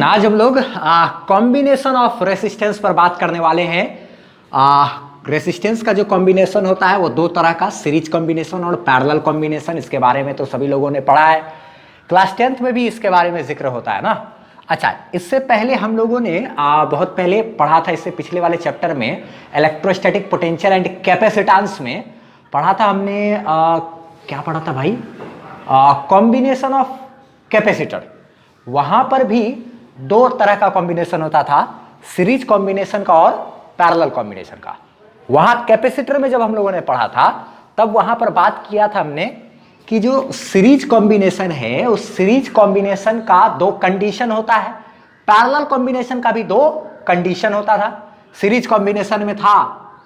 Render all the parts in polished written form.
आज हम लोग कॉम्बिनेशन ऑफ रेसिस्टेंस पर बात करने वाले हैं। रेसिस्टेंस का जो कॉम्बिनेशन होता है वो दो तरह का, सीरीज कॉम्बिनेशन और पैरेलल कॉम्बिनेशन। इसके बारे में तो सभी लोगों ने पढ़ा है, क्लास 10th में भी इसके बारे में जिक्र होता है ना। अच्छा, इससे पहले हम लोगों ने बहुत पहले पढ़ा था, इससे पिछले वाले चैप्टर में इलेक्ट्रोस्टैटिक पोटेंशियल एंड कैपेसिटेंस में पढ़ा था हमने। क्या पढ़ा था भाई? Combination of capacitor. वहां पर भी दो तरह का कॉम्बिनेशन होता था, सीरीज कॉम्बिनेशन का और पैरेलल कॉम्बिनेशन का। वहां कैपेसिटर में जब हम लोगों ने पढ़ा था तब वहां पर बात किया था हमने कि जो सीरीज कॉम्बिनेशन है उस सीरीज कॉम्बिनेशन का दो कंडीशन होता है, पैरेलल कॉम्बिनेशन का भी दो कंडीशन होता था। सीरीज कॉम्बिनेशन में था,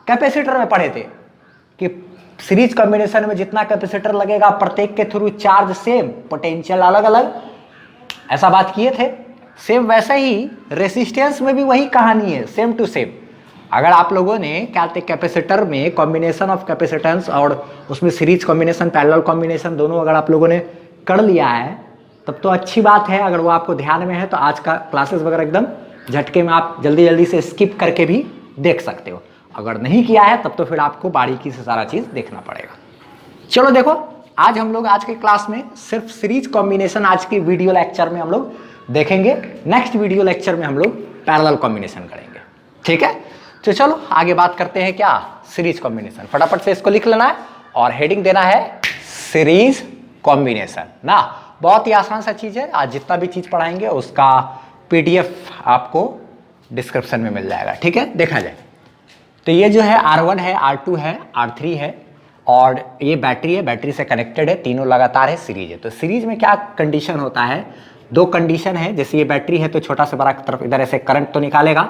कैपेसिटर में पढ़े थे कि सीरीज कॉम्बिनेशन में जितना कैपेसिटर लगेगा प्रत्येक के थ्रू चार्ज सेम, पोटेंशियल अलग अलग, ऐसा बात किए थे। सेम वैसे ही रेसिस्टेंस में भी वही कहानी है, सेम टू सेम। अगर आप लोगों ने क्या कहते कैपेसिटर में कॉम्बिनेशन ऑफ कैपेसिटेंस और उसमें सीरीज कॉम्बिनेशन पैरेलल कॉम्बिनेशन दोनों अगर आप लोगों ने कर लिया है तब तो अच्छी बात है। अगर वो आपको ध्यान में है तो आज का क्लासेस वगैरह एकदम झटके में आप जल्दी जल्दी से स्किप करके भी देख सकते हो। अगर नहीं किया है तब तो फिर आपको बारीकी से सारा चीज़ देखना पड़ेगा। चलो देखो, आज हम लोग आज के क्लास में सिर्फ सीरीज कॉम्बिनेशन आज की वीडियो लेक्चर में हम लोग देखेंगे। नेक्स्ट वीडियो लेक्चर में हम लोग पैरेलल कॉम्बिनेशन करेंगे, ठीक है? तो चलो आगे बात करते हैं क्या, सीरीज कॉम्बिनेशन। फटाफट से इसको लिख लेना है और हेडिंग देना है सीरीज कॉम्बिनेशन ना। बहुत ही आसान सा चीज है। आज जितना भी चीज पढ़ाएंगे उसका पीडीएफ आपको डिस्क्रिप्शन में मिल जाएगा, ठीक है? देखा जाए तो ये जो है R1 है, R2 है, R3 है और ये बैटरी है, बैटरी से कनेक्टेड है, तीनों लगातार है, सीरीज है। तो सीरीज में क्या कंडीशन होता है? दो कंडीशन है। जैसे ये बैटरी है तो छोटा से बड़ा तरफ इधर ऐसे करंट तो निकालेगा।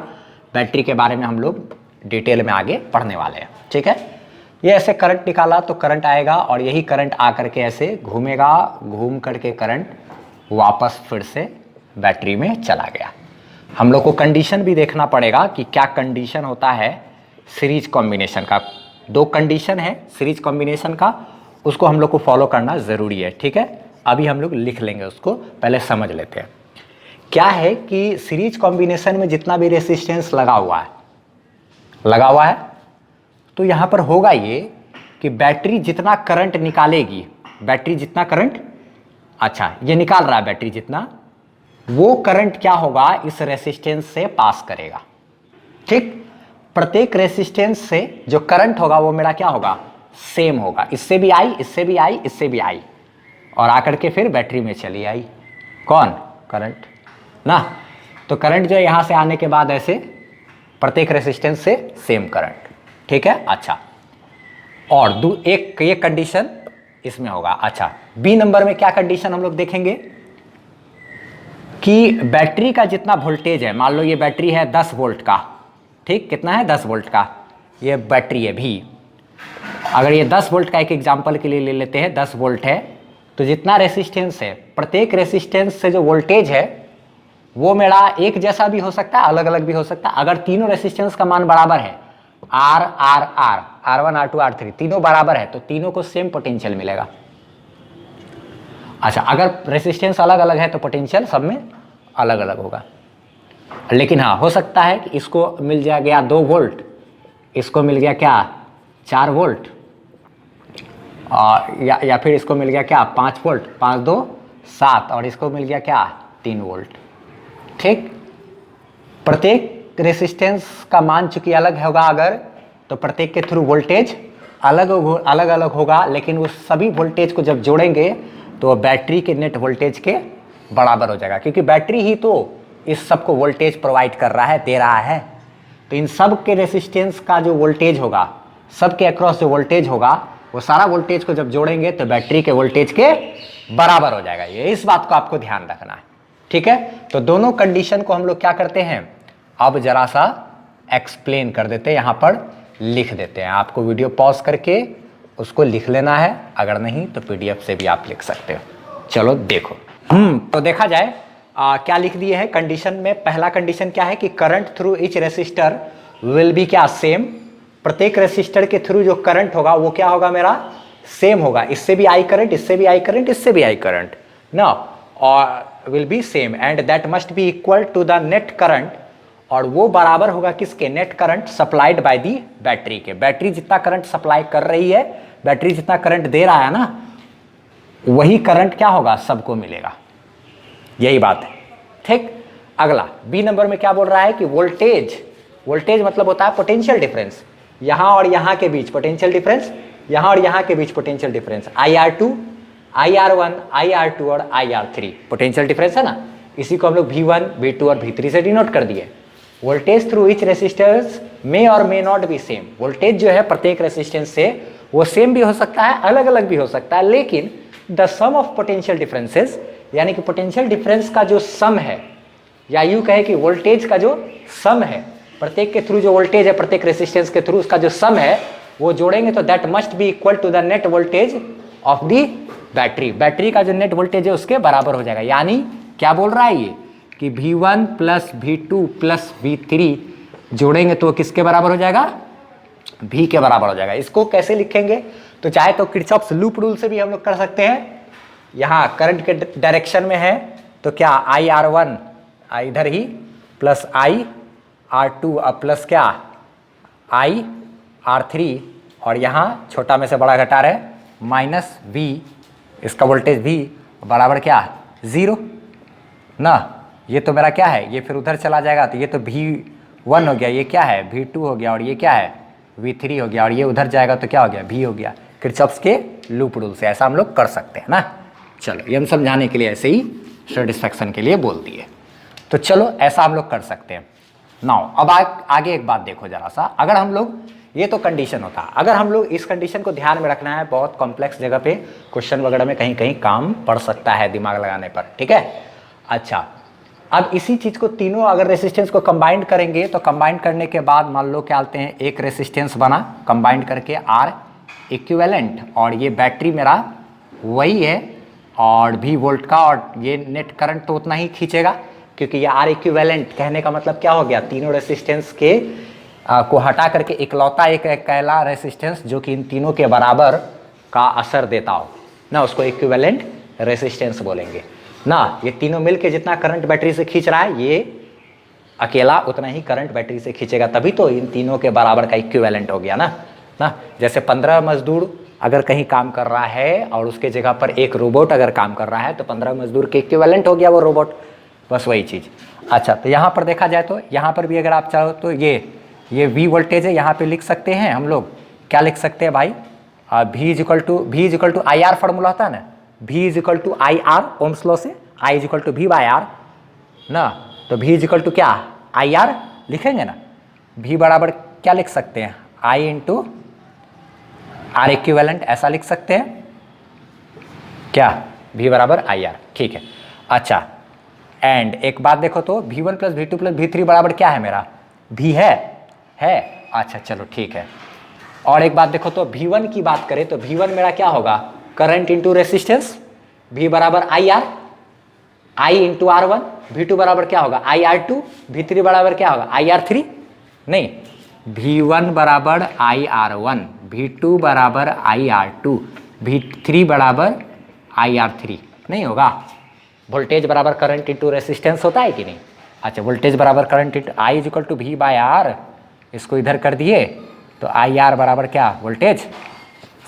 बैटरी के बारे में हम लोग डिटेल में आगे पढ़ने वाले हैं, ठीक है? ये ऐसे करंट निकाला तो करंट आएगा और यही करंट आकर के ऐसे घूमेगा, घूम करके करंट वापस फिर से बैटरी में चला गया। हम लोग को कंडीशन भी देखना पड़ेगा कि क्या कंडीशन होता है सीरीज कॉम्बिनेशन का। दो कंडीशन है सीरीज कॉम्बिनेशन का, उसको हम लोग को फॉलो करना ज़रूरी है, ठीक है? अभी हम लोग लिख लेंगे, उसको पहले समझ लेते हैं। क्या है कि सीरीज कॉम्बिनेशन में जितना भी रेसिस्टेंस लगा हुआ है तो यहाँ पर होगा ये कि बैटरी जितना करंट निकालेगी, बैटरी जितना करंट, अच्छा ये निकाल रहा है बैटरी जितना, वो करंट क्या होगा इस रेसिस्टेंस से पास करेगा, ठीक? प्रत्येक रेसिस्टेंस से जो करंट होगा वो मेरा क्या होगा, सेम होगा। इससे भी आई, इससे भी आई, इससे भी आई और आकर के फिर बैटरी में चली आई। कौन? करंट ना। तो करंट जो है यहाँ से आने के बाद ऐसे प्रत्येक रेसिस्टेंस से सेम करंट, ठीक है? अच्छा, और एक ये कंडीशन इसमें होगा। अच्छा, बी नंबर में क्या कंडीशन हम लोग देखेंगे कि बैटरी का जितना वोल्टेज है, मान लो ये बैटरी है 10 वोल्ट का, ठीक? कितना है? 10 वोल्ट का ये बैटरी है भी। अगर ये 10 वोल्ट का एक एग्जांपल के लिए ले लेते हैं, 10 वोल्ट है तो जितना रेसिस्टेंस है, प्रत्येक रेसिस्टेंस से जो वोल्टेज है वो मेरा एक जैसा भी हो सकता है, अलग अलग भी हो सकता है। अगर तीनों रेसिस्टेंस का मान बराबर है, R R R R1 R2 R3 तीनों बराबर है तो तीनों को सेम पोटेंशियल मिलेगा। अच्छा, अगर रेसिस्टेंस अलग अलग है तो पोटेंशियल सब में अलग अलग होगा। लेकिन हाँ, हो सकता है कि इसको मिल जाएगा 2 वोल्ट, इसको मिल गया क्या 4 वोल्ट, या फिर इसको मिल गया क्या 5 वोल्ट, 5 2 7 और इसको मिल गया क्या 3 वोल्ट, ठीक? प्रत्येक रेसिस्टेंस का मान चूंकि अलग होगा अगर, तो प्रत्येक के थ्रू वोल्टेज अलग अलग होगा, लेकिन वो सभी वोल्टेज को जब जोड़ेंगे तो बैटरी के नेट वोल्टेज के बराबर हो जाएगा, क्योंकि बैटरी ही तो इस सब को वोल्टेज प्रोवाइड कर रहा है, दे रहा है। तो इन सब के रेसिस्टेंस का जो वोल्टेज होगा, सब के अक्रॉस जो वोल्टेज होगा, वो सारा वोल्टेज को जब जोड़ेंगे तो बैटरी के वोल्टेज के बराबर हो जाएगा। ये इस बात को आपको ध्यान रखना है, ठीक है? तो दोनों कंडीशन को हम लोग क्या करते हैं, अब जरा सा एक्सप्लेन कर देते हैं, यहाँ पर लिख देते हैं। आपको वीडियो पॉज करके उसको लिख लेना है, अगर नहीं तो पीडीएफ से भी आप लिख सकते हो। चलो देखो, तो देखा जाए क्या लिख दिए हैं कंडीशन में। पहला कंडीशन क्या है कि current through each resistor will be क्या, सेम। प्रत्येक रेसिस्टर के थ्रू जो करंट होगा वो क्या होगा मेरा, सेम होगा। इससे भी आई करंट, इससे भी आई करंट, इससे भी आई करंट ना। और will be same and that must be equal to the net current, और वो बराबर होगा किसके, net current supplied by the battery के। बैटरी जितना करंट सप्लाई कर रही है, बैटरी जितना करंट दे रहा है ना, वही करंट क्या होगा, सबको मिलेगा। यही बात है, ठीक। अगला बी नंबर में क्या बोल रहा है कि वोल्टेज, वोल्टेज मतलब होता है पोटेंशियल डिफरेंस, यहां और यहां के बीच पोटेंशियल डिफरेंस, यहां और यहां के बीच potential difference, IR2, IR1, IR2 और IR3 पोटेंशियल डिफरेंस है ना, इसी को हम लोग V1, V2 और V3 से डिनोट कर दिए। वोल्टेज थ्रू ईच रेसिस्टेंस मे और may not be same, voltage जो है प्रत्येक रेसिस्टेंस से वो सेम भी हो सकता है, अलग अलग भी हो सकता है, लेकिन the sum of potential differences, यानी कि पोटेंशियल डिफरेंस का जो सम है, या यूं कहे कि वोल्टेज का जो सम है, प्रत्येक के थ्रू जो वोल्टेज है, प्रत्येक रेसिस्टेंस के थ्रू उसका जो सम है वो जोड़ेंगे तो that must be equal to the net voltage of the battery, battery का जो नेट वोल्टेज है उसके बराबर हो जाएगा। यानी क्या बोल रहा है ये कि V1 plus V2 plus V3 जोड़ेंगे तो किसके बराबर हो जाएगा, V के बराबर हो जाएगा। इसको कैसे लिखेंगे, तो चाहे तो किरचॉफ्स लूप रूल से भी हम लोग कर सकते हैं। यहाँ करंट के डायरेक्शन में है तो क्या IR1 इधर ही प्लस IR2 अब प्लस क्या IR3, और यहाँ छोटा में से बड़ा घटा रहे माइनस V, इसका वोल्टेज V बराबर क्या 0 ना, ये तो मेरा क्या है, ये फिर उधर चला जाएगा तो ये तो V1 हो गया, ये क्या है V2 हो गया, और ये क्या है V3 हो गया, और ये उधर जाएगा तो क्या हो गया V हो गया। किरचॉफ्स के लूप रूल से ऐसा हम लोग कर सकते हैं ना। चलो ये हम समझाने के लिए ऐसे ही सेटिस्फैक्शन के लिए बोल दिए, तो चलो ऐसा हम लोग कर सकते हैं। नाउ अब आगे एक बात देखो जरा सा, अगर हम लोग, ये तो कंडीशन होता है, अगर हम लोग इस कंडीशन को ध्यान में रखना है, बहुत कॉम्प्लेक्स जगह पे क्वेश्चन वगैरह में कहीं कहीं काम पड़ सकता है दिमाग लगाने पर, ठीक है। अच्छा, अब इसी चीज को तीनों अगर रेसिस्टेंस को कंबाइंड करेंगे तो कंबाइंड करने के बाद मान लो क्या आते हैं, एक रेसिस्टेंस बना कंबाइंड करके R इक्विवेलेंट, और ये बैटरी मेरा वही है और V वोल्ट का, और ये नेट करंट तो उतना ही खींचेगा क्योंकि ये R इक्विवेलेंट कहने का मतलब क्या हो गया, तीनों रेसिस्टेंस के को हटा करके इकलौता एक अकेला रेसिस्टेंस जो कि इन तीनों के बराबर का असर देता हो ना, उसको इक्विवेलेंट रेसिस्टेंस बोलेंगे ना। ये तीनों मिलके जितना करंट बैटरी से खींच रहा है, ये अकेला उतना ही करंट बैटरी से खींचेगा, तभी तो इन तीनों के बराबर का इक्विवेलेंट हो गया ना। जैसे 15 मजदूर अगर कहीं काम कर रहा है और उसके जगह पर एक रोबोट अगर काम कर रहा है तो 15 मजदूर के इक्विवेलेंट हो गया वो रोबोट, बस वही चीज़। अच्छा, तो यहाँ पर देखा जाए तो यहाँ पर भी अगर आप चाहो तो ये V वोल्टेज है, यहाँ पे लिख सकते हैं हम लोग, क्या लिख सकते हैं भाई, V is equal to IR formula होता है ना, V is equal to IR Ohm's law से, I is equal to V/R ना, तो V इज इक्वल टू क्या IR लिखेंगे ना, V बराबर क्या लिख सकते हैं I इंटू R इक्विवेलेंट, ऐसा लिख सकते हैं क्या, V बराबर IR, ठीक है। अच्छा, एंड एक बात देखो तो V1 plus V2 plus V3 बराबर क्या है मेरा, V है। अच्छा चलो ठीक है। और एक बात देखो तो V1 की बात करें तो V1 मेरा क्या होगा, करंट इंटू रेसिस्टेंस, V बराबर IR, I into R1, V2 बराबर क्या होगा IR2, V3 बराबर क्या होगा IR3, नहीं, V1 बराबर IR1, V2 बराबर IR2, V3 बराबर IR3 नहीं होगा। वोल्टेज बराबर करंट इंटू रेसिस्टेंस होता है कि नहीं। अच्छा, वोल्टेज बराबर current into I is equal to V/R, इसको इधर कर दिए तो IR बराबर क्या वोल्टेज,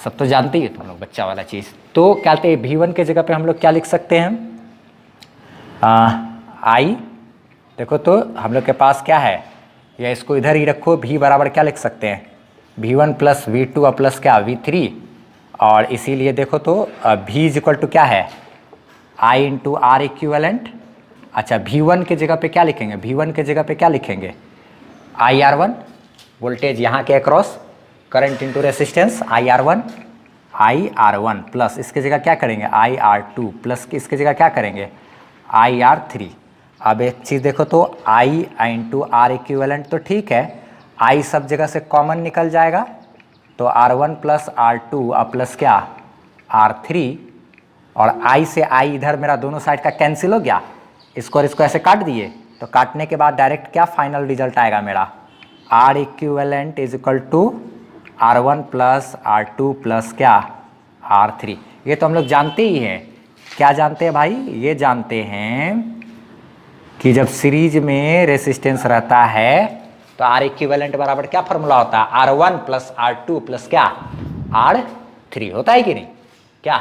सब तो जानते ही तुम लोग बच्चा वाला चीज़। तो क्या कहते हैं V1 के जगह पे हम लोग क्या लिख सकते हैं, I देखो तो हम लोग के पास क्या है, या इसको इधर ही रखो, V बराबर क्या लिख सकते हैं V1 प्लस V2 प्लस क्या V3, और इसीलिए देखो तो V इज इक्वल टू क्या है I इंटू R इक्विवेलेंट। अच्छा, V1 के जगह पे क्या लिखेंगे, V1 के जगह पे क्या लिखेंगे IR1, वोल्टेज यहाँ के across, current into resistance IR1 plus इसके जगह क्या करेंगे IR2 प्लस इसके जगह क्या करेंगे IR3। अब एक चीज़ देखो तो I इंटू R इक्विवेलेंट तो ठीक है, I सब जगह से कॉमन निकल जाएगा तो R1 प्लस R2 प्लस क्या R3, और I से I इधर मेरा दोनों साइड का कैंसिल हो गया, इसको और इसको ऐसे काट दिए तो काटने के बाद डायरेक्ट क्या फाइनल रिजल्ट आएगा मेरा R equivalent is equal to R1 plus R2 plus क्या R3। ये तो हम लोग जानते ही हैं क्या जानते हैं भाई? ये जानते हैं कि जब सीरीज में रेसिस्टेंस रहता है तो आर इक्विवेलेंट बराबर क्या फॉर्मूला होता है? R1 प्लस R2 प्लस क्या R3 होता है कि नहीं? क्या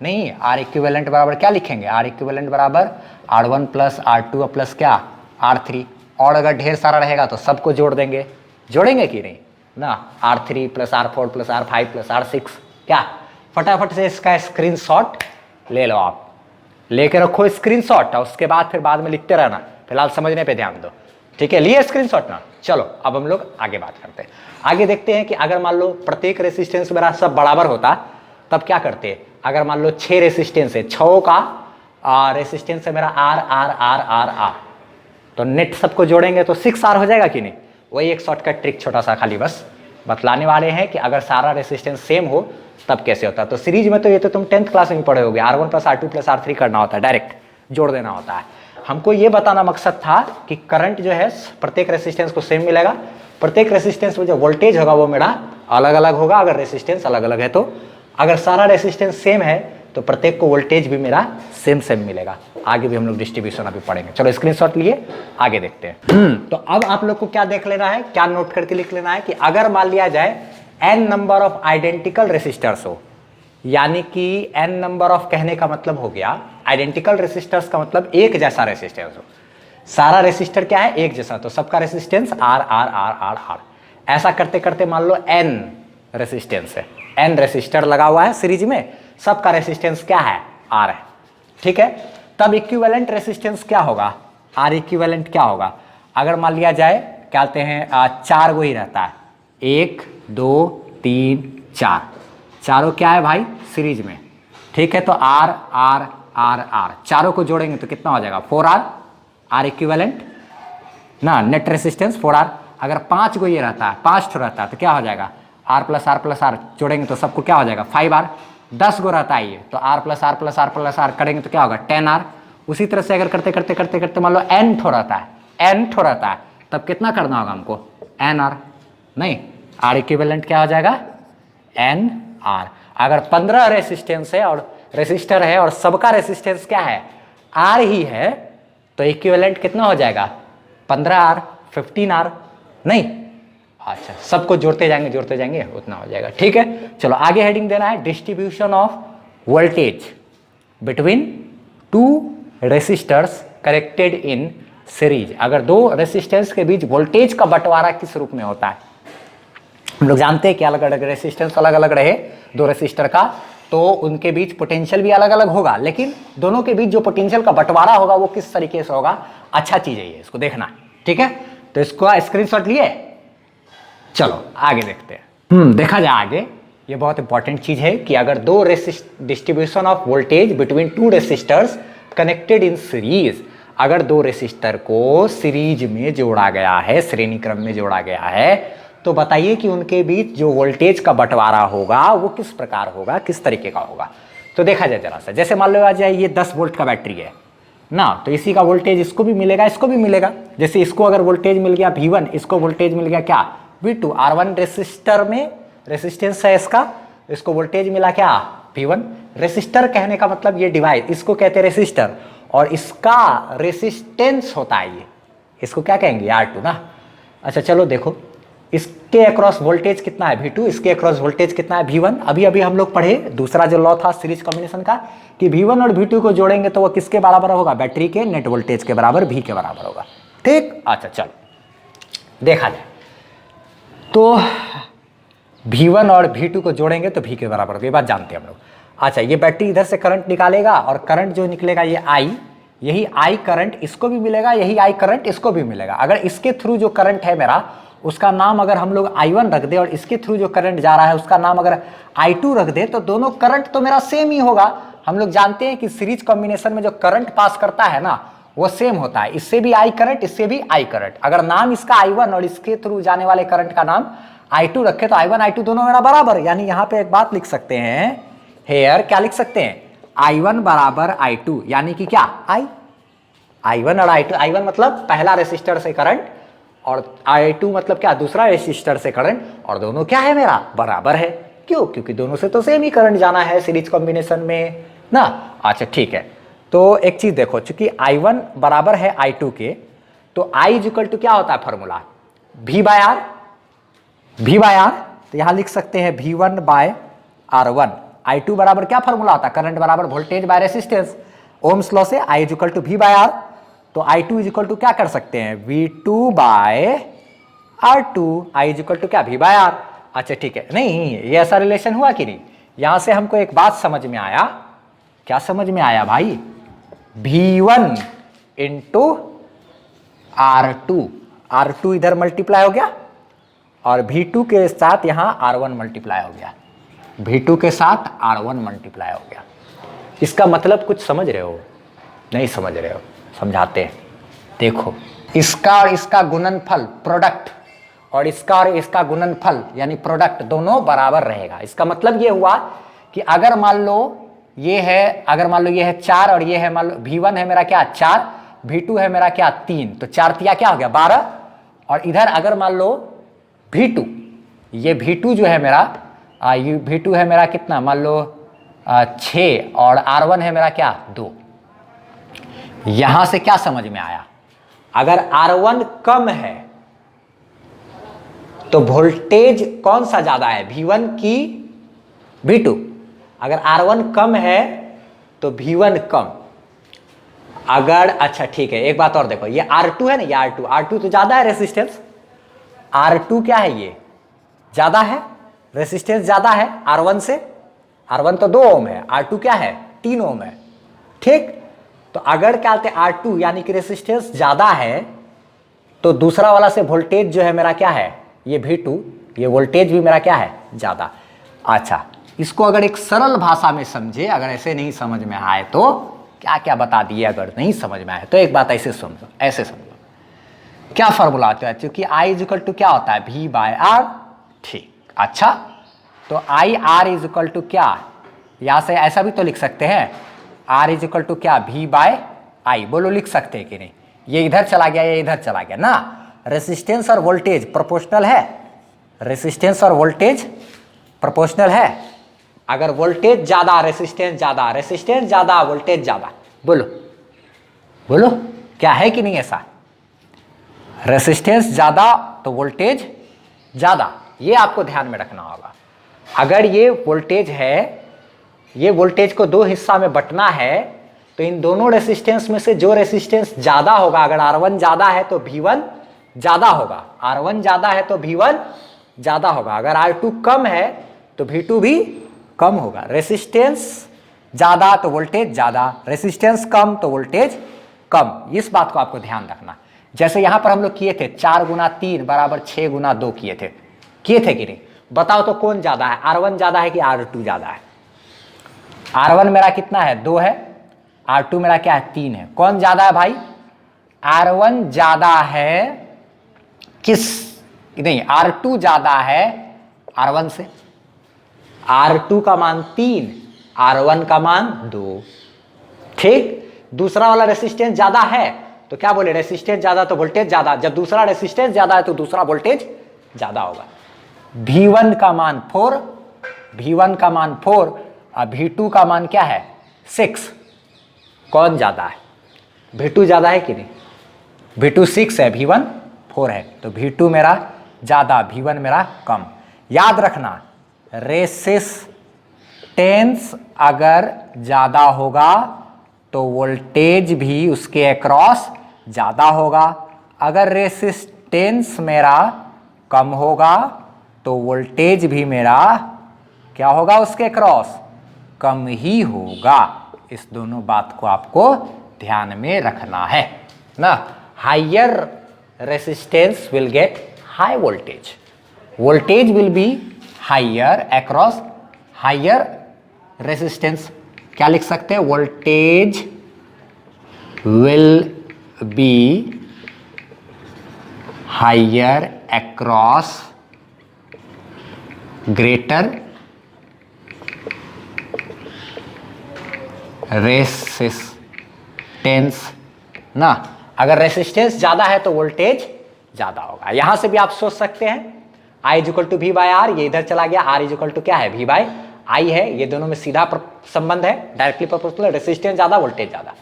नहीं? आर इक्विवेलेंट बराबर क्या लिखेंगे? आर इक्विवेलेंट बराबर R1 प्लस R2 प्लस क्या R3। और अगर ढेर सारा रहेगा तो सबको जोड़ देंगे, जोड़ेंगे कि नहीं ना? R3 plus R4 plus R5 plus R6। क्या फटाफट से इसका स्क्रीनशॉट ले लो, आप लेके रखो स्क्रीनशॉट, और उसके बाद फिर बाद में लिखते रहना, फिलहाल समझने पे ध्यान दो, ठीक है? लिए स्क्रीनशॉट ना? चलो अब हम लोग आगे बात करते हैं। आगे देखते हैं कि अगर मान लो प्रत्येक रेसिस्टेंस मेरा सब बराबर होता तब क्या करते? अगर मान लो 6 रेसिस्टेंस है, 6 का रेसिस्टेंस है मेरा R R R R R, तो नेट सबको जोड़ेंगे तो 6R हो जाएगा कि नहीं? वही एक शॉर्टकट ट्रिक छोटा सा खाली बस बतलाने वाले हैं कि अगर सारा रेसिस्टेंस सेम हो तब कैसे होता है। तो सीरीज में तो ये तो तुम 10th क्लास में पढ़े होगे, R1 plus R2 plus R3 करना होता है, डायरेक्ट जोड़ देना होता है। हमको ये बताना मकसद था कि करंट जो है प्रत्येक रेसिस्टेंस को सेम मिलेगा, प्रत्येक रेसिस्टेंस में जो वोल्टेज होगा वो मेरा अलग अलग होगा अगर रेसिस्टेंस अलग अलग है तो। अगर सारा रेसिस्टेंस सेम है तो प्रत्येक को वोल्टेज भी मेरा सेम सेम मिलेगा। आगे भी हम लोग डिस्ट्रीब्यूशन अभी पढ़ेंगे। चलो स्क्रीनशॉट लिए आगे देखते हैं। तो अब आप लोग को क्या देख लेना है, क्या नोट करके लिख लेना है कि अगर मान लिया जाए n number of identical resistors हो, यानी कि n नंबर ऑफ कहने का मतलब हो गया, आइडेंटिकल रेसिस्टर्स का मतलब एक जैसा रेसिस्टेंस हो। सारा रेसिस्टर क्या है? एक जैसा, तो सबका resistance R R R R R. ऐसा करते करते मान लो n रेसिस्टेंस है, n रेसिस्टर लगा हुआ है सीरीज में, सबका रेसिस्टेंस क्या है? R है, ठीक है? तब इक्विवेलेंट रेसिस्टेंस क्या होगा? R इक्विवेलेंट क्या होगा? अगर मान लिया जाए क्या कहते हैं 4 गो ही रहता है, 1 2 3 4, चारों क्या है भाई? सीरीज में, ठीक है? तो R R R R चारों को जोड़ेंगे तो कितना हो जाएगा? 4R, R इक्विवेलेंट ना, नेट रेसिस्टेंस 4R। अगर 5 गो ये रहता है, 5 ठो रहता है तो क्या हो जाएगा? R प्लस R जोड़ेंगे तो सबको क्या हो जाएगा? 5R। 10 गो रहता है ये तो R प्लस R करेंगे तो क्या होगा? 10R। उसी तरह से अगर करते करते करते करते मान लो n ठो रहता है, तब कितना करना होगा हमको? NR। नहीं, R इक्विवेलेंट क्या हो जाएगा? NR। अगर 15 रेसिस्टेंस है और रेसिस्टर है और सबका रेसिस्टेंस क्या है? R ही है, तो इक्विवेलेंट कितना हो जाएगा? 15R 15R। नहीं, अच्छा सबको जोड़ते जाएंगे उतना हो जाएगा, ठीक है? चलो आगे हेडिंग देना है distribution of voltage between 2 resistors connected in series. अगर 2 रेसिस्टेंस के बीच वोल्टेज का बंटवारा किस रूप में होता है? हम लोग जानते हैं कि अलग अलग रेसिस्टेंस अलग अलग रहे 2 रेसिस्टर का तो उनके बीच पोटेंशियल भी अलग अलग होगा, लेकिन दोनों के बीच जो पोटेंशियल का बंटवारा होगा वो किस तरीके से होगा, अच्छा चीज है ये, इसको देखना, ठीक है? तो इसको स्क्रीनशॉट लिए, चलो आगे देखते हैं। देखा जाए आगे, ये बहुत इंपॉर्टेंट चीज है कि अगर 2 distribution of voltage between 2 resistors connected in series, अगर 2 रेसिस्टर को सीरीज में जोड़ा गया है, श्रेणी क्रम में जोड़ा गया है, तो बताइए कि उनके बीच जो वोल्टेज का बंटवारा होगा वो किस प्रकार होगा, किस तरीके का होगा। तो देखा जाए जरा सा, जैसे मान लो आ जाए ये 10 वोल्ट का बैटरी है ना, तो इसी का वोल्टेज इसको भी मिलेगा, इसको भी मिलेगा। जैसे इसको अगर वोल्टेज मिल गया V1, इसको वोल्टेज मिल गया क्या? V2। R1 रेसिस्टर में रेसिस्टेंस है इसका, इसको वोल्टेज मिला क्या? V1। रेसिस्टर कहने का मतलब ये डिवाइस, इसको कहते हैं रेसिस्टर, और इसका रेसिस्टेंस होता है ये, इसको क्या कहेंगे? R2 ना। अच्छा चलो देखो, इसके अक्रॉस वोल्टेज कितना है? V2। इसके अक्रॉस वोल्टेज कितना है? V1। अभी अभी हम लोग पढ़े दूसरा जो लॉ था सीरीज कॉम्बिनेशन का कि V1 और V2 को जोड़ेंगे तो वो किसके बराबर होगा? बैटरी के नेट वोल्टेज के बराबर, V के बराबर होगा, ठीक? अच्छा चलो देखा जाए तो V1 और V2 को जोड़ेंगे तो V के बराबर होगा, ये बात जानते हैं हम लोग। अच्छा, ये बैटरी इधर से करंट निकालेगा और करंट जो निकलेगा ये I, यही I करंट इसको भी मिलेगा, यही I करंट इसको भी मिलेगा। अगर इसके थ्रू जो करंट है मेरा उसका नाम अगर हम लोग I1 रख दे और इसके थ्रू जो करंट जा रहा है उसका नाम अगर I2 रख दे तो दोनों करंट तो मेरा सेम ही होगा। हम लोग जानते हैं कि सीरीज कॉम्बिनेशन में जो करंट पास करता है ना वो सेम होता है, इससे भी I करंट, इससे भी I करंट। अगर नाम इसका I1 और इसके थ्रू जाने वाले करंट का नाम I2 रखे तो I1 I2 दोनों मेरा बराबर, यानी यहाँ पे एक बात लिख सकते हैं, हेयर क्या लिख सकते हैं? I1 बराबर I2, यानी कि क्या? I1 और I2, I1 मतलब पहला रेसिस्टर से करंट और I2 मतलब क्या? दूसरा रेसिस्टर से करंट, और दोनों क्या है मेरा? बराबर है। क्यों? क्योंकि दोनों से तो सेम ही करंट जाना है सीरीज कॉम्बिनेशन में ना। अच्छा ठीक है, तो एक चीज देखो, चूंकि I1 बराबर है I2 के, तो I इक्वल टू क्या होता है फॉर्मूला, V/R। तो यहां लिख सकते हैं V1/R1। I2 बराबर क्या फॉर्मूला होता है, करंट बराबर voltage bye resistance. Ohms law से I इक्वल टू V/R, तो I2 इक्वल टू क्या कर सकते हैं, V2/R2। I इक्वल टू क्या, V/R। अच्छा ठीक है, नहीं ये ऐसा रिलेशन हुआ कि नहीं। यहां से हमको एक बात समझ में आया, क्या समझ में आया भाई, V1 इंटू R2 इधर मल्टीप्लाई हो गया और V2 के साथ यहां R1 मल्टीप्लाई हो गया, V2 के साथ R1 मल्टीप्लाई हो गया। इसका मतलब कुछ समझ रहे हो, नहीं समझ रहे हो, समझाते हैं। देखो, इसका और इसका गुणनफल प्रोडक्ट, और इसका और इसका गुणनफल यानी प्रोडक्ट दोनों बराबर रहेगा। इसका मतलब ये हुआ कि अगर मान लो ये है, अगर मान लो ये है 4 और ये है मान लो V1 है मेरा क्या 4, V2 है मेरा क्या 3, तो 4 तिया क्या हो गया 12। और इधर अगर मान लो V2, ये V2 जो है मेरा ये V2 है मेरा कितना, मान लो 6 और R1 है मेरा क्या 2। यहां से क्या समझ में आया, अगर R1 कम है तो वोल्टेज कौन सा ज्यादा है, V1 की V2। अगर R1 कम है तो V1 कम। अगर अच्छा ठीक है, एक बात और देखो, ये R2 है ना, ये R2 तो ज्यादा है रेसिस्टेंस, R2 क्या है, ये ज्यादा है रेसिस्टेंस, ज्यादा है R1 से। R1 तो 2 ओम है, R2 क्या है 3 ओम है, ठीक। तो अगर क्या कहते हैं R2 यानी कि रेसिस्टेंस ज्यादा है, तो दूसरा वाला से वोल्टेज जो है मेरा क्या है, ये V2, ये वोल्टेज भी मेरा क्या है ज्यादा। अच्छा, इसको अगर एक सरल भाषा में समझे, अगर ऐसे नहीं समझ में आए तो क्या क्या बता दिए, अगर नहीं समझ में आए तो एक बात ऐसे समझो, ऐसे समझो, क्या फॉर्मूला होता है, क्योंकि I इक्वल टू क्या होता है V/R, ठीक। अच्छा, तो IR इक्वल टू क्या, यहां से ऐसा भी तो लिख सकते हैं, R इक्वल टू क्या V/I, बोलो लिख सकते हैं कि नहीं। ये इधर चला गया, ये इधर चला गया ना। रेसिस्टेंस और वोल्टेज प्रोपोर्शनल है, रेसिस्टेंस और वोल्टेज प्रोपोर्शनल है। अगर वोल्टेज ज्यादा रेसिस्टेंस ज्यादा, रेसिस्टेंस ज्यादा वोल्टेज ज्यादा, बोलो बोलो क्या है कि नहीं ऐसा, रेसिस्टेंस ज्यादा तो वोल्टेज ज्यादा, ये आपको ध्यान में रखना होगा। अगर ये वोल्टेज है, ये वोल्टेज को 2 हिस्सा में बंटना है, तो इन दोनों रेसिस्टेंस में से जो रेसिस्टेंस ज्यादा होगा, अगर R1 ज्यादा है तो V1 ज्यादा होगा, R1 ज्यादा है तो V1 ज्यादा होगा। अगर R2 कम है तो V2 भी कम होगा। रेसिस्टेंस ज्यादा तो वोल्टेज ज्यादा, रेसिस्टेंस कम तो वोल्टेज कम। इस बात को आपको ध्यान रखना। जैसे यहां पर हम लोग किए थे 4 गुना 3 बराबर 6 गुना 2 किए थे कि नहीं, बताओ तो कौन ज्यादा है, R1 ज्यादा है कि R2 ज्यादा है। R1 मेरा कितना है 2 है, R2 मेरा क्या है 3 है, कौन ज्यादा है भाई, R1 ज्यादा है किस, नहीं R2 ज्यादा है R1 से। R2 का मान 3, R1 का मान 2, ठीक। दूसरा वाला रेसिस्टेंस ज्यादा है तो क्या बोले, रेसिस्टेंस ज्यादा तो वोल्टेज ज्यादा, जब दूसरा रेसिस्टेंस ज्यादा है तो दूसरा वोल्टेज ज्यादा होगा। V1 का मान 4, V1 का मान 4 और V2 का मान क्या है 6, कौन ज्यादा है, V2 ज्यादा है कि नहीं, V2 6 है, V1 4 है, तो V2 मेरा ज्यादा, V1 मेरा कम। याद रखना, रेसिस्टेंस अगर ज्यादा होगा तो वोल्टेज भी उसके अक्रॉस ज्यादा होगा। अगर रेसिस्टेंस मेरा कम होगा तो वोल्टेज भी मेरा क्या होगा, उसके अक्रॉस कम ही होगा। इस दोनों बात को आपको ध्यान में रखना है ना। Higher resistance will get high voltage, voltage will be higher across higher resistance. क्या लिख सकते हैं, voltage will be higher across greater resistance ना। अगर रेसिस्टेंस ज्यादा है तो वोल्टेज ज्यादा होगा। यहां से भी आप सोच सकते हैं I इक्वल टू V/R, ये इधर चला गया, R इक्वल टू क्या है V/R, आई है, ये दोनों में सीधा संबंध है, डायरेक्टली प्रोपोर्शनल, रेसिस्टेंस ज़्यादा वोल्टेज ज़्यादा।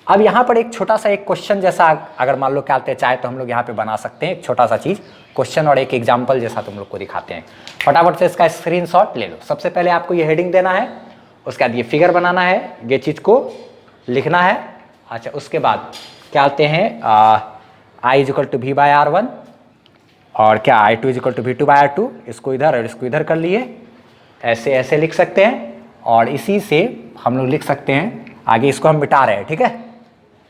अब यहाँ पर एक छोटा सा एक क्वेश्चन जैसा अगर मान लो क्या चाहे तो हम लोग यहाँ पे बना सकते हैं, एक छोटा सा चीज़ क्वेश्चन और एक एग्जाम्पल जैसा तुम लोग को दिखाते हैं। फटाफट से इसका स्क्रीनशॉट ले लो। सबसे पहले आपको ये हेडिंग देना है, उसके बाद ये फिगर बनाना है, ये चीज़ को लिखना है। अच्छा, उसके बाद क्या आते हैं, I is equal to V by R one, और क्या I two is equal to V two by R two, इसको इधर और इसको इधर कर लिए, ऐसे ऐसे लिख सकते हैं। और इसी से हम लोग लिख सकते हैं, आगे इसको हम मिटा रहे हैं, ठीक है,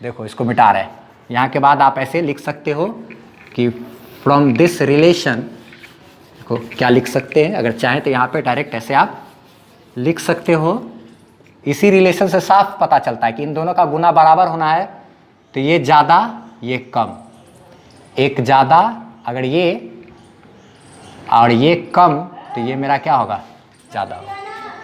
देखो इसको मिटा रहे हैं। यहाँ के बाद आप ऐसे लिख सकते हो कि फ्रॉम दिस रिलेशन को क्या लिख सकते हैं, अगर चाहें तो यहाँ पे डायरेक्ट ऐसे आप लिख सकते हो। इसी रिलेशन से साफ पता चलता है कि इन दोनों का गुना बराबर होना है, तो ये ज़्यादा ये कम, एक ज़्यादा अगर ये और ये कम, तो ये मेरा क्या होगा, ज़्यादा होगा।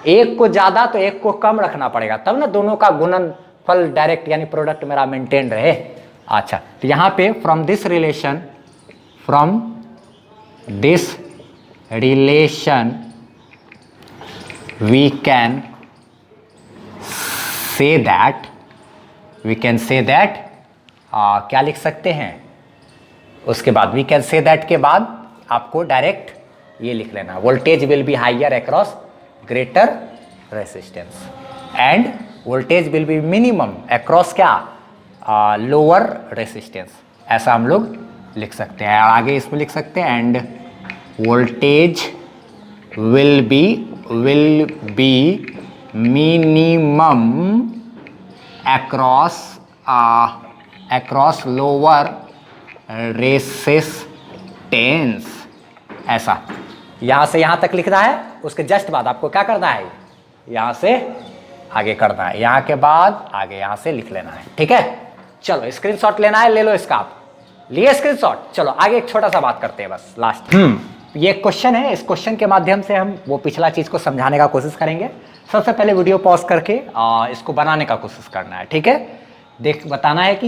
एक को ज़्यादा तो एक को कम रखना पड़ेगा, तब ना दोनों का गुणनफल डायरेक्ट यानी प्रोडक्ट मेरा मेंटेन रहे। अच्छा, तो यहाँ पे from this relation we can say that क्या लिख सकते हैं, उसके बाद वी कैन से दैट के बाद आपको डायरेक्ट ये लिख लेना, voltage will B higher across greater resistance end voltage will B minimum across क्या, लोअर रेसिस्टेंस। ऐसा हम लोग लिख सकते हैं। आगे इसमें लिख सकते हैं end voltage will B minimum across lower resistance. ऐसा यहाँ से यहाँ तक लिखना है, उसके जस्ट बाद आपको क्या करना है, यहाँ से आगे करना है, यहाँ के बाद आगे यहाँ से लिख लेना है, ठीक है। चलो स्क्रीनशॉट लेना है, ले लो इसका, आप लिए स्क्रीनशॉट। चलो आगे एक छोटा सा बात करते हैं बस लास्ट। ये क्वेश्चन है, इस क्वेश्चन के माध्यम से हम वो पिछला चीज को समझाने का कोशिश करेंगे। सबसे पहले वीडियो पॉज करके इसको बनाने का कोशिश करना है, ठीक है। बताना है कि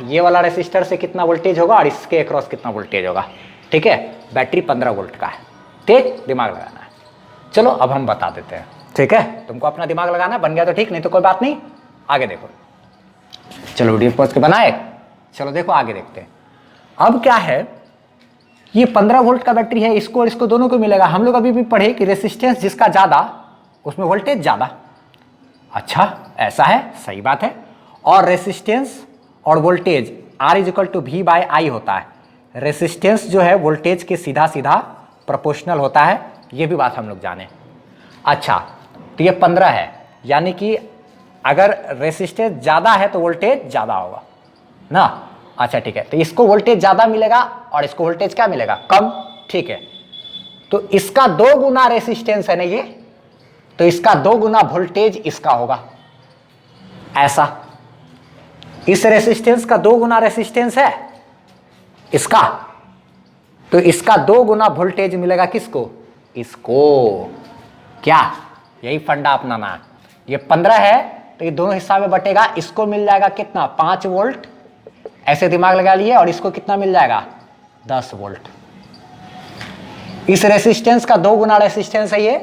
ये वाला रेसिस्टर से कितना वोल्टेज होगा और इसके अक्रॉस कितना वोल्टेज होगा, ठीक है। बैटरी 15 वोल्ट का है, ठीक, दिमाग लगाना है। चलो अब हम बता देते हैं, ठीक है। तुमको अपना दिमाग लगाना है, बन गया तो ठीक, नहीं तो कोई बात नहीं, आगे देखो। चलो वीडियो पॉज के बनाए, चलो देखो आगे देखते हैं। अब क्या है, ये 15 वोल्ट का बैटरी है, इसको और इसको दोनों को मिलेगा। हम लोग अभी भी पढ़े कि रेसिस्टेंस जिसका ज़्यादा उसमें वोल्टेज ज़्यादा। अच्छा, ऐसा है, सही बात है। और रेसिस्टेंस और voltage R is equal to V by I होता है। रेसिस्टेंस जो है वोल्टेज के सीधा सीधा प्रोपोर्शनल होता है, ये भी बात हम लोग जाने। अच्छा, तो ये 15 है, यानी कि अगर रेसिस्टेंस ज़्यादा है तो वोल्टेज ज़्यादा होगा ना। अच्छा ठीक है, तो इसको वोल्टेज ज़्यादा मिलेगा और इसको वोल्टेज क्या मिलेगा, कम, ठीक है। तो इसका 2 गुना रेसिस्टेंस है ना ये, तो इसका 2 गुना वोल्टेज इसका होगा, ऐसा। इस रेसिस्टेंस का 2 गुना रेसिस्टेंस है इसका, तो इसका 2 गुना वोल्टेज मिलेगा किसको, इसको। क्या, यही फंडा अपनाना है। ये 15 है तो ये दोनों हिस्सा में बटेगा, इसको मिल जाएगा कितना, 5 वोल्ट, ऐसे दिमाग लगा लिए, और इसको कितना मिल जाएगा, 10 वोल्ट। इस रेसिस्टेंस का 2 गुना रेसिस्टेंस है ये,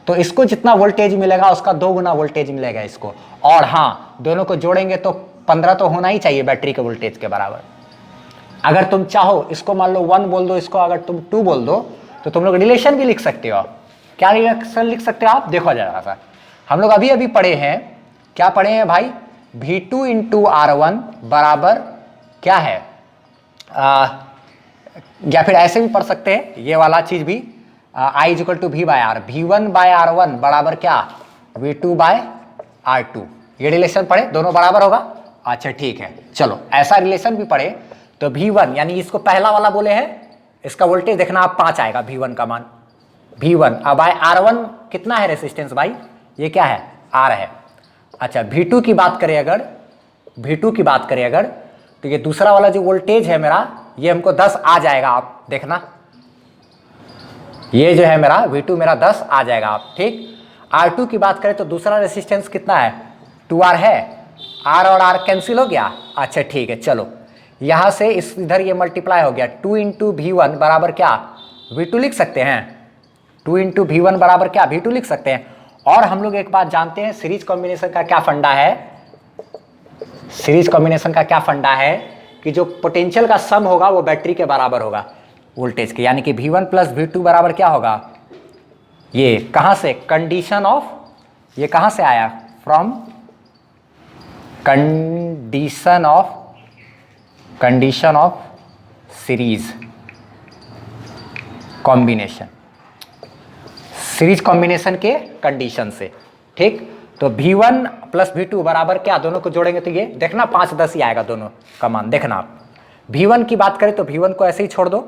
तो इसको जितना वोल्टेज मिलेगा उसका 2 गुना वोल्टेज मिलेगा इसको। और हाँ, दोनों को जोड़ेंगे तो 15 तो होना ही चाहिए बैटरी के वोल्टेज के बराबर। अगर तुम चाहो इसको मान लो 1 बोल दो, इसको अगर तुम 2 बोल दो, तो तुम लोग रिलेशन भी लिख सकते हो। क्या रिलेशन लिख सकते हो आप, देखो जरा सा। हम लोग अभी अभी पढ़े हैं, क्या पढ़े हैं भाई, V2 इंटू R1 बराबर क्या है, या फिर ऐसे भी पढ़ सकते हैं, ये वाला चीज भी, I is equal to V by R, V1 by R1 बराबर क्या, V2 बाय R2। ये रिलेशन पढ़े, दोनों बराबर होगा। अच्छा ठीक है, चलो ऐसा रिलेशन भी पढ़े तो V1 यानी इसको पहला वाला बोले हैं, इसका वोल्टेज देखना आप 5 आएगा, V1 का मान, V1 अब बाय R1 कितना है रेसिस्टेंस भाई, ये क्या है, R है। अच्छा V2 की बात करें अगर, V2 की बात करें अगर, तो ये दूसरा वाला जो वोल्टेज है मेरा, ये हमको 10 आ जाएगा, आप देखना, ये जो है मेरा V2 मेरा 10 आ जाएगा आप, ठीक। R2 की बात करें तो दूसरा रेसिस्टेंस कितना है, 2R है, R और R कैंसिल हो गया। अच्छा ठीक है, चलो यहां से इस इधर ये मल्टीप्लाई हो गया, 2 इंटू V1 बराबर क्या, V2 लिख सकते हैं, 2 इंटू V1 बराबर क्या, V2 लिख सकते हैं। और हम लोग एक बात जानते हैं, सीरीज कॉम्बिनेशन का क्या फंडा है, सीरीज कॉम्बिनेशन का क्या फंडा है कि जो पोटेंशियल का सम होगा वो बैटरी के बराबर होगा वोल्टेज के, यानी कि V1 प्लस V2 बराबर क्या होगा, ये कहां से, कंडीशन ऑफ, ये कहां से आया, from condition of series combination, series combination के कंडीशन से, ठीक। तो V1 प्लस V2 बराबर क्या, दोनों को जोड़ेंगे तो ये देखना 5 10 ही आएगा दोनों का मान, देखना आप। V1 की बात करें तो V1 को ऐसे ही छोड़ दो,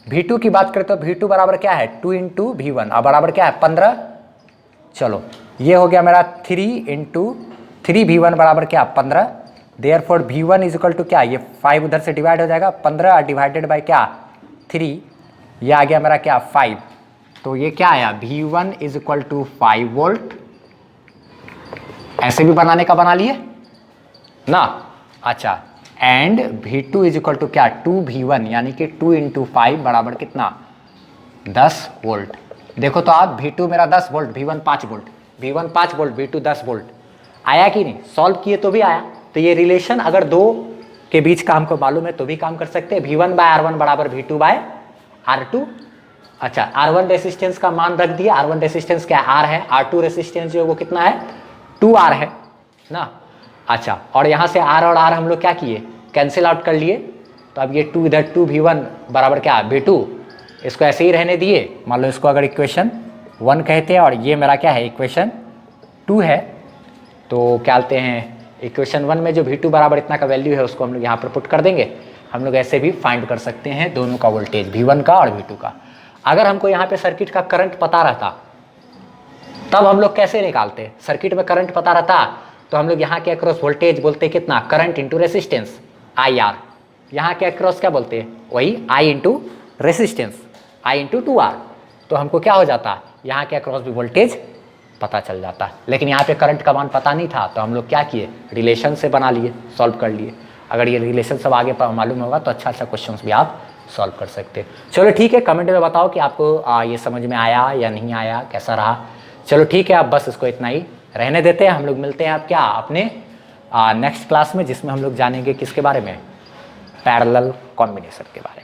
V2 की बात करें तो V2 बराबर क्या है 2 इंटू V1, अब बराबर क्या है 15, चलो ये हो गया मेरा 3 इंटू 3V1 बराबर क्या 15, therefore V1 is equal to क्या, ये 5 उधर से डिवाइड हो जाएगा, 15 डिवाइडेड बाय क्या 3, ये आ गया मेरा क्या 5, तो ये क्या आया V1 is equal to 5 volt, ऐसे भी बनाने का बना लिए ना, अच्छा, and V2 is equal to क्या 2V1, यानी कि 2 इंटू 5 बराबर कितना 10 वोल्ट। देखो तो आप V2 मेरा 10 volt, V1 5 volt, V1 5 volt, V2 10 volt, आया कि नहीं, सॉल्व किए तो भी आया। तो ये रिलेशन अगर दो के बीच का हमको मालूम है तो भी काम कर सकते हैं, V1 बाय R1 बराबर V2 बाय R2, अच्छा R1 रेसिस्टेंस का मान रख दिया, R1 रेसिस्टेंस क्या R है, R2 रेसिस्टेंस जो है वो कितना है 2R है ना, अच्छा, और यहाँ से R और R हम लोग क्या किए कैंसिल आउट कर लिए, तो अब ये 2 इधर 2V1 बराबर क्या V2, इसको ऐसे ही रहने दिए, मान लो इसको अगर इक्वेशन 1 कहते हैं और ये मेरा क्या है इक्वेशन 2 है, तो क्या कहते हैं इक्वेशन 1 में जो V2 बराबर इतना का वैल्यू है उसको हम लोग यहाँ पर पुट कर देंगे, हम लोग ऐसे भी फाइंड कर सकते हैं दोनों का वोल्टेज V1 का और V2 का। अगर हमको यहाँ पे सर्किट का करंट पता रहता तब हम लोग कैसे निकालते, सर्किट में करंट पता रहता तो हम लोग यहाँ के अक्रॉस वोल्टेज बोलते कितना, करंट इंटू रेसिस्टेंस IR, यहाँ के अक्रॉस क्या बोलते हैं वही I into resistance I into 2R, तो हमको क्या हो जाता यहाँ के अक्रॉस भी वोल्टेज पता चल जाता, लेकिन यहाँ पे करंट का मान पता नहीं था तो हम लोग क्या किए रिलेशन से बना लिए, सॉल्व कर लिए। अगर ये रिलेशन सब आगे मालूम होगा तो अच्छा क्वेश्चन भी आप सॉल्व कर सकते। चलो ठीक है, कमेंट में बताओ कि आपको ये समझ में आया या नहीं आया, कैसा रहा। चलो ठीक है, आप बस इसको इतना ही रहने देते हैं, हम लोग मिलते हैं आप क्या अपने नेक्स्ट क्लास में, जिसमें हम लोग जानेंगे किसके बारे में, पैरेलल कॉम्बिनेशन के बारे में।